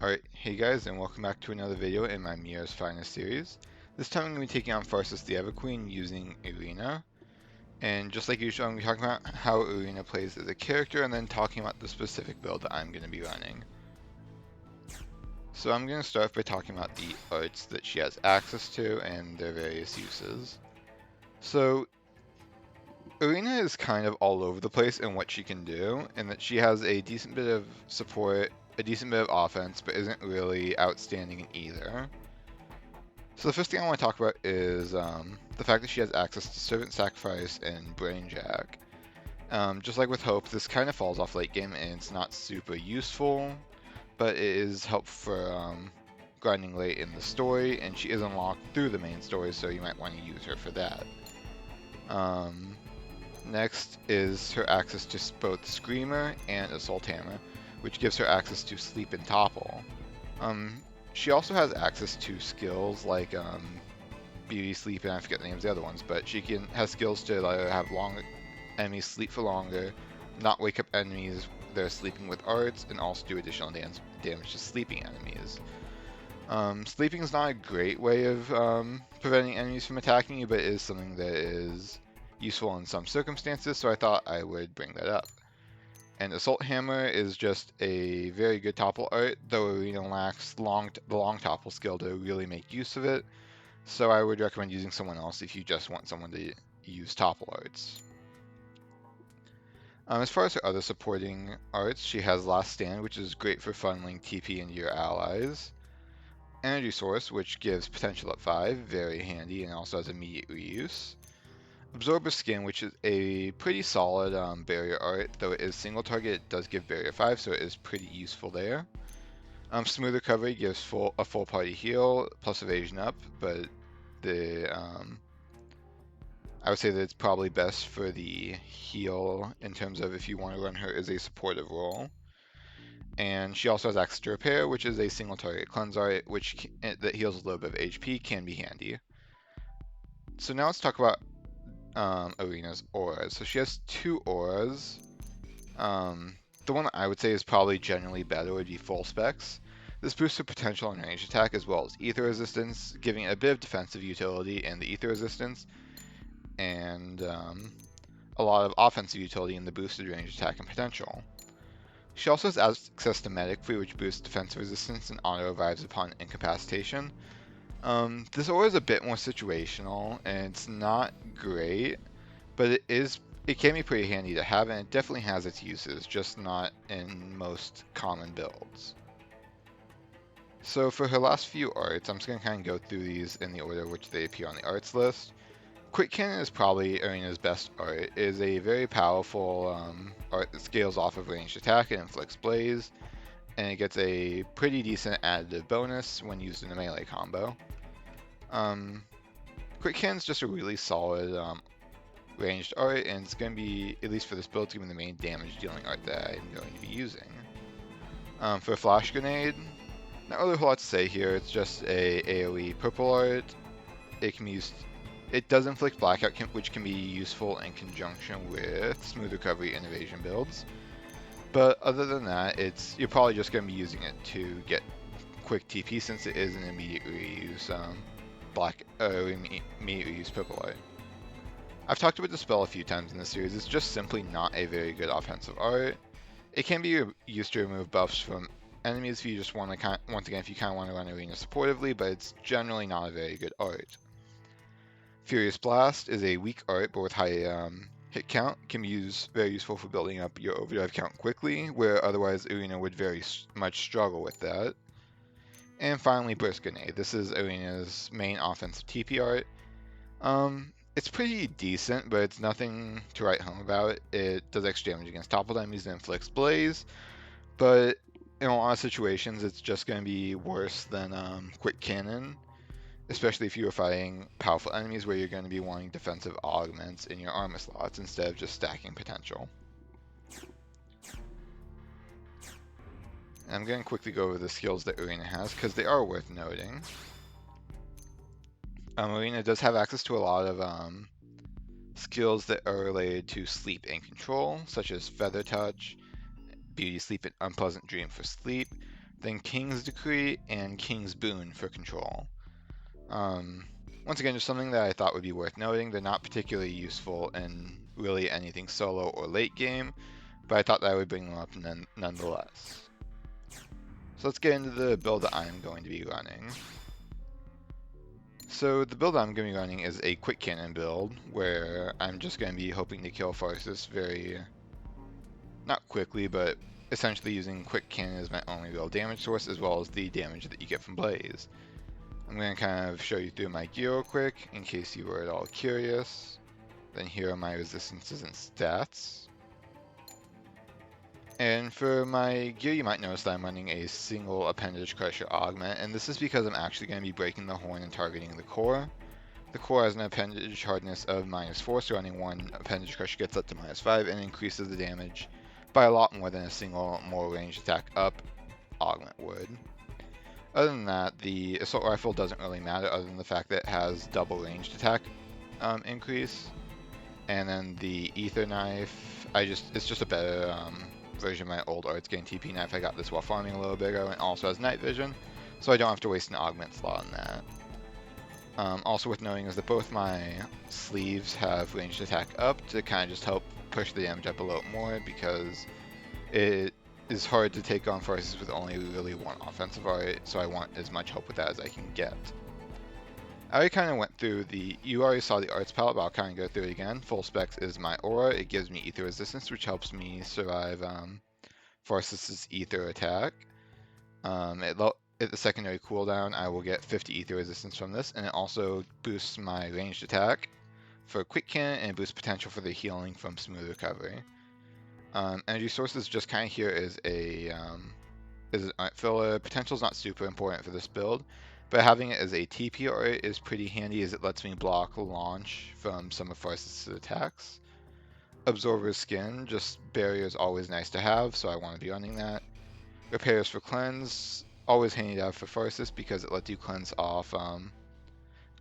Alright, hey guys, and welcome back to another video in my Mira's Finest series. This time I'm going to be taking on Pharsis the Ever Queen using Irina. And just like usual, I'm going to be talking about how Irina plays as a character and then talking about the specific build that I'm going to be running. So I'm going to start by talking about the arts that she has access to and their various uses. So Irina is kind of all over the place in what she can do, in that she has a decent bit of support, a decent bit of offense, but isn't really outstanding in either. So the first thing I want to talk about is the fact that she has access to Servant Sacrifice and Brain Jack. Just like with Hope, this kind of falls off late game and it's not super useful, but it is helpful for grinding late in the story, and she is unlocked through the main story, so you might want to use her for that. Next is her access to both Screamer and Assault Hammer, which gives her access to Sleep and Topple. She also has access to skills like Beauty, Sleep, and I forget the names of the other ones, but she has skills to have enemies sleep for longer, not wake up enemies that are sleeping with arts, and also do additional damage to sleeping enemies. Sleeping is not a great way of preventing enemies from attacking you, but it is something that is useful in some circumstances, so I thought I would bring that up. And Assault Hammer is just a very good topple art, though Irina lacks the Long Topple skill to really make use of it, so I would recommend using someone else if you just want someone to use topple arts. As far as her other supporting arts, she has Last Stand, which is great for funneling TP into your allies. Energy Source, which gives potential at 5, very handy and also has immediate reuse. Absorber Skin, which is a pretty solid barrier art, though it is single target, it does give barrier 5, so it is pretty useful there. Smooth Recovery gives a full party heal plus evasion up, but I would say that it's probably best for the heal in terms of if you want to run her as a supportive role. And she also has access to Repair, which is a single target cleanse art, that heals a little bit of HP, can be handy. So now let's talk about Irina's auras. So she has 2 auras. The one that I would say is probably generally better would be Full Specs. This boosts her potential and range attack as well as ether resistance, giving it a bit of defensive utility in the ether resistance, and a lot of offensive utility in the boosted range attack and potential. She also has access to Medic Free, which boosts defensive resistance and auto revives upon incapacitation. This aura is a bit more situational, and it's not great, but it can be pretty handy to have, and it definitely has its uses, just not in most common builds. So for her last few arts, I'm just going to kind of go through these in the order which they appear on the arts list. Quick Cannon is probably Irina's best art. It is a very powerful art that scales off of ranged attack and inflicts blaze, and it gets a pretty decent additive bonus when used in a melee combo. Quick Cannon is just a really solid ranged art, and it's going to be, at least for this build, it's going to be the main damage dealing art that I'm going to be using. For Flash Grenade, not really a whole lot to say here. It's just a AoE purple art. It does inflict blackout, which can be useful in conjunction with smooth recovery and evasion builds. But other than that, you're probably just going to be using it to get quick TP, since it is an immediate reuse immediate reuse purple art. I've talked about the spell a few times in this series. It's just simply not a very good offensive art. It can be used to remove buffs from enemies if you just want to, once again, if you kind of want to run Irina supportively, but it's generally not a very good art. Furious Blast is a weak art, but with high hit count, can be very useful for building up your overdrive count quickly, where otherwise Irina would very much struggle with that. And finally, Burst Grenade. This is Irina's main offensive TP art. It's pretty decent, but it's nothing to write home about. It does extra damage against toppled enemies and inflicts blaze, but in a lot of situations, it's just going to be worse than Quick Cannon, especially if you are fighting powerful enemies where you're going to be wanting defensive augments in your armor slots instead of just stacking potential. I'm going to quickly go over the skills that Irina has, because they are worth noting. Irina does have access to a lot of skills that are related to sleep and control, such as Feather Touch, Beauty Sleep, and Unpleasant Dream for sleep. then King's Decree and King's Boon for control. Once again, just something that I thought would be worth noting. They're not particularly useful in really anything solo or late game, but I thought that I would bring them up nonetheless. So let's get into the build that I'm going to be running. So the build I'm going to be running is a quick cannon build, where I'm just going to be hoping to kill Pharsis very, not quickly, but essentially using quick cannon as my only real damage source, as well as the damage that you get from Blaze. I'm going to kind of show you through my gear real quick, in case you were at all curious. Then here are my resistances and stats. And for my gear, you might notice that I'm running a single Appendage Crusher augment, and this is because I'm actually going to be breaking the horn and targeting the core. The core has an appendage hardness of -4, so running one Appendage Crusher gets up to -5 and increases the damage by a lot more than a single more ranged attack up augment would. Other than that, the Assault Rifle doesn't really matter other than the fact that it has double ranged attack increase. And then the Ether Knife, it's just a better version of my old Arts Gain TP knife. I got this while farming a little bit ago, and it also has night vision, so I don't have to waste an augment slot on that. Also worth noting is that both my sleeves have ranged attack up to kind of just help push the damage up a little more, because it is hard to take on Pharsis with only really one offensive art, so I want as much help with that as I can get. I already kind of went through you already saw the arts palette, but I'll kind of go through it again. Full specs is my aura. It gives me ether resistance, which helps me survive Pharsis' ether attack. At the secondary cooldown, I will get 50 ether resistance from this, and it also boosts my ranged attack for quick cannon, and boosts potential for the healing from smooth recovery. Energy sources just kind of here is an art filler. Potential is not super important for this build, but having it as a TP art is pretty handy, as it lets me block launch from some of Pharsis' attacks. Absorber's Skin, just barrier is always nice to have, so I want to be running that. Repairs for Cleanse, always handy to have for Pharsis because it lets you cleanse off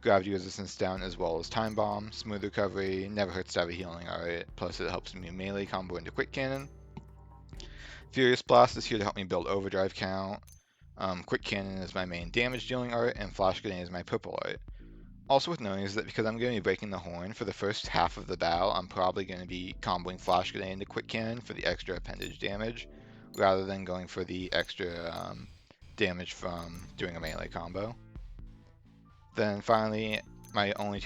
gravity resistance down, as well as Time Bomb. Smooth Recovery, never hurts to have a healing art, plus it helps me melee combo into Quick Cannon. Furious Blast is here to help me build overdrive count. Quick Cannon is my main damage dealing art, and Flash Grenade is my purple art. Also worth noting is that because I'm going to be breaking the horn for the first half of the battle, I'm probably going to be comboing Flash Grenade into Quick Cannon for the extra appendage damage, rather than going for the extra damage from doing a melee combo. Then finally, the only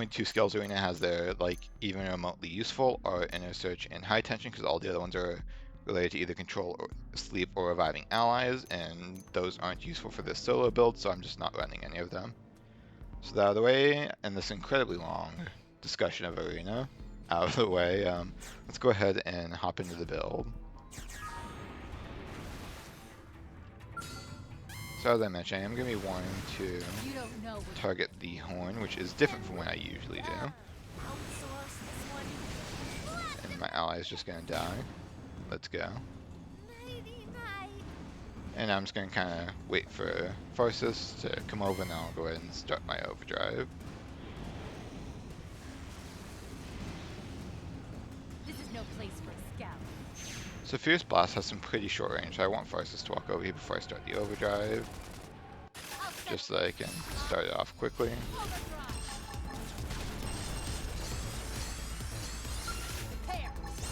two skills Irina has there, like even remotely useful, are Inner Search and High Tension, because all the other ones are related to either control or sleep or reviving allies, and those aren't useful for this solo build, so I'm just not running any of them. So that out of the way, and this incredibly long discussion of Irina out of the way, let's go ahead and hop into the build. So as I mentioned, I am going to be wanting to target the horn, which is different from what I usually do. And my ally is just going to die. Let's go. And I'm just going to kind of wait for Pharsis to come over, and then I'll go ahead and start my overdrive. This is no place for a scout. So Fierce Blast has some pretty short range, so I want Pharsis to walk over here before I start the overdrive, just so that I can start it off quickly.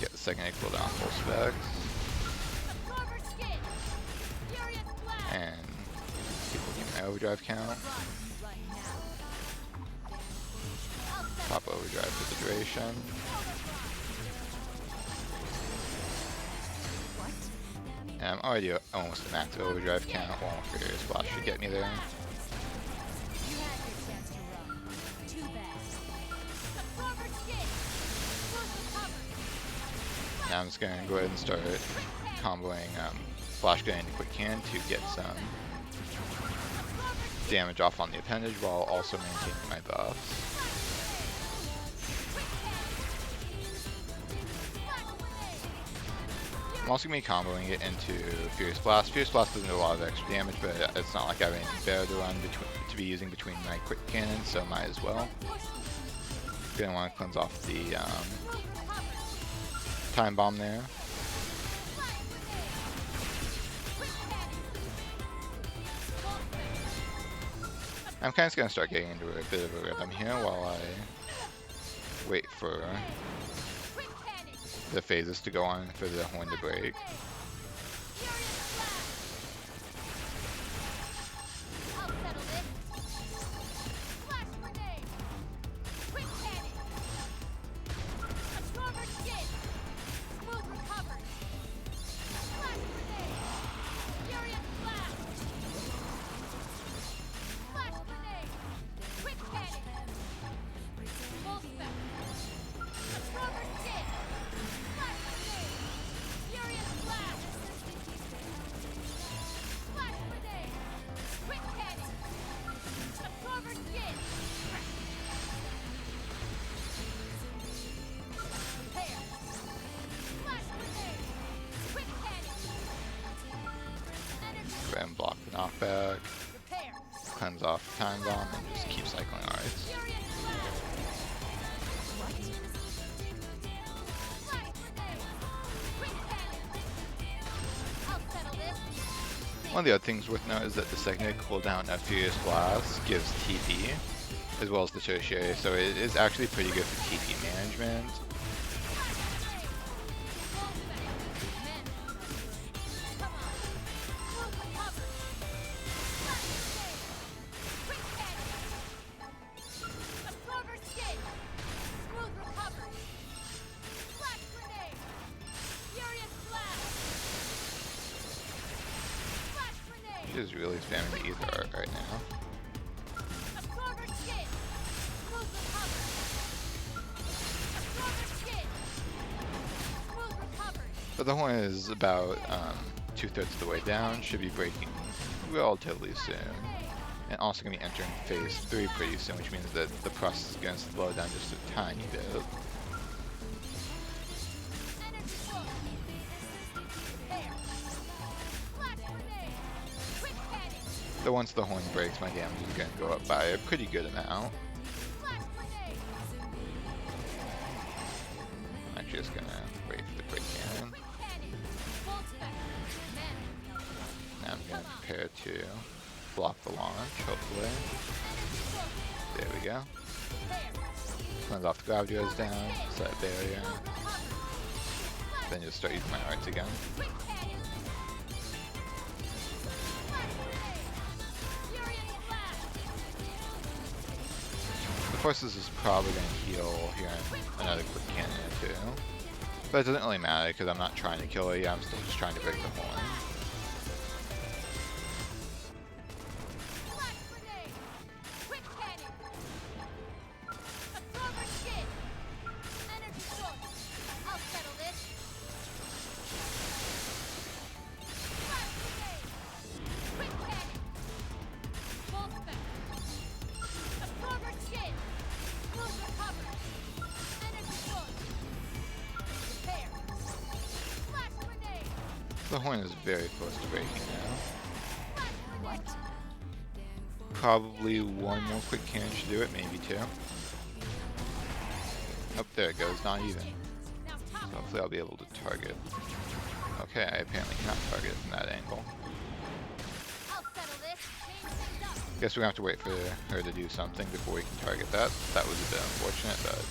Get the second cooldown full specs. And keep looking at my overdrive count. Pop overdrive for the duration. And I'm already almost at max overdrive count. One more Furious Blast should get me there. Now I'm just going to go ahead and start comboing Flash Grenade into Quick Cannon to get some damage off on the appendage while also maintaining my buffs. I'm also going to be comboing it into Furious Blast. Furious Blast doesn't do a lot of extra damage, but it's not like I have anything better to run to be using between my Quick Cannon, so might as well. Gonna want to cleanse off the Time Bomb there. I'm kind of going to start getting into a bit of a rhythm here while I wait for the phases to go on for the horn to break. And block the knockback, cleanse off time bomb, and just keep cycling arts. One of the other things worth noting is that the secondary cooldown of Furious Blast gives TP, as well as the tertiary, so it is actually pretty good for TP management. Is really spamming the ether art right now. But the horn is about 2/3 of the way down, should be breaking relatively soon. And also going to be entering phase 3 pretty soon, which means that the process is going to slow down just a tiny bit. So once the horn breaks, my damage is going to go up by a pretty good amount. I'm just going to wait for the quick cannon. Now I'm going to prepare to block the launch, hopefully. There we go. Cleanse off the gravity res down, set barrier. Then just start using my arts again. Pharsis is probably going to heal here in another quick cannon or two. But it doesn't really matter because I'm not trying to kill it yet, I'm still just trying to break the horn. The horn is very close to breaking now. Probably one more quick cannon should do it, maybe two. Oh, there it goes, not even. So hopefully I'll be able to target. Okay, I apparently cannot target it from that angle. Guess we're gonna have to wait for her to do something before we can target that. That was a bit unfortunate, but...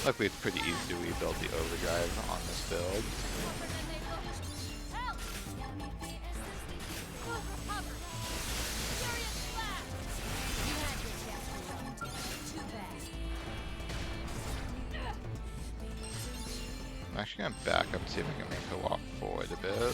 Luckily, it's pretty easy to rebuild the overdrive on this build. I'm actually going to back up and see if I can make her walk forward a bit.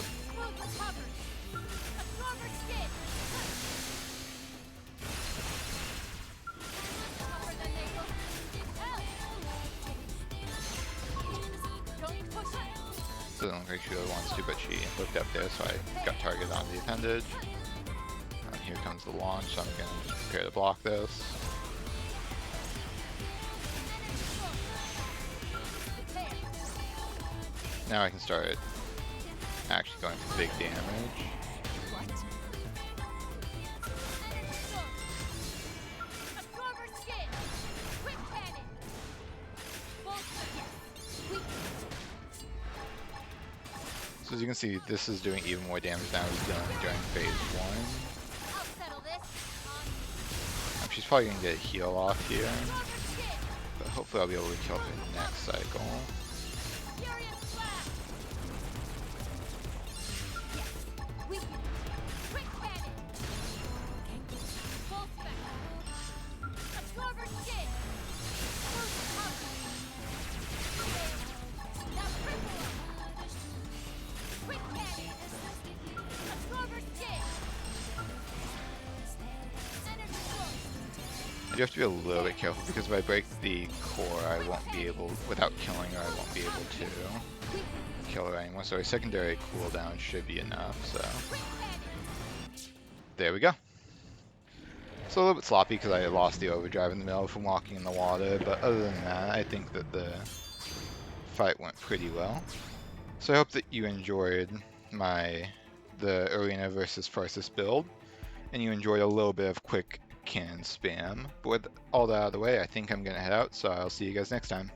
Doesn't look like she really wants to, but she looked up there, so I got targeted on the appendage. And here comes the launch, so I'm going to just prepare to block this. Now I can start actually going for big damage. So as you can see, this is doing even more damage than I was doing during phase 1. I'll settle this. She's probably going to get a heal off here, but hopefully I'll be able to kill her next cycle. Furious blast. Yes. We can. Quick cannon. Full spectrum. Absorber skin. First power. Now cripple. Quick cannon. Absorber skin. Energy source. You have to be a little bit careful because if I break the core, I won't be able, without killing her, I won't be able to kill her anymore. So a secondary cooldown should be enough, so. There we go. So a little bit sloppy because I lost the overdrive in the middle from walking in the water, but other than that, I think that the fight went pretty well. So I hope that you enjoyed the Irina versus Pharsis build, and you enjoyed a little bit of quick cannon spam. But with all that out of the way, I think I'm going to head out, so I'll see you guys next time.